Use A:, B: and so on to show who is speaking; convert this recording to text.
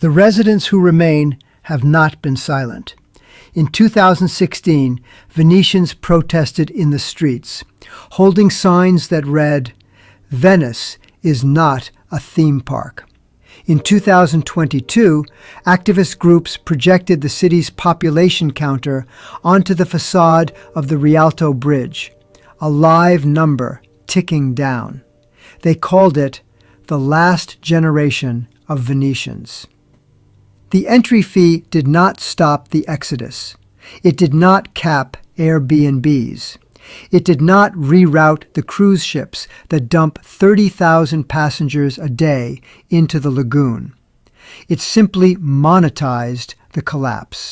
A: The residents who remain have not been silent. In 2016, Venetians protested in the streets, holding signs that read, "Venice is not a theme park." In 2022, activist groups projected the city's population counter onto the facade of the Rialto Bridge, a live number ticking down. They called it the last generation of Venetians. The entry fee did not stop the exodus. It did not cap Airbnbs. It did not reroute the cruise ships that dump 30,000 passengers a day into the lagoon. It simply monetized the collapse.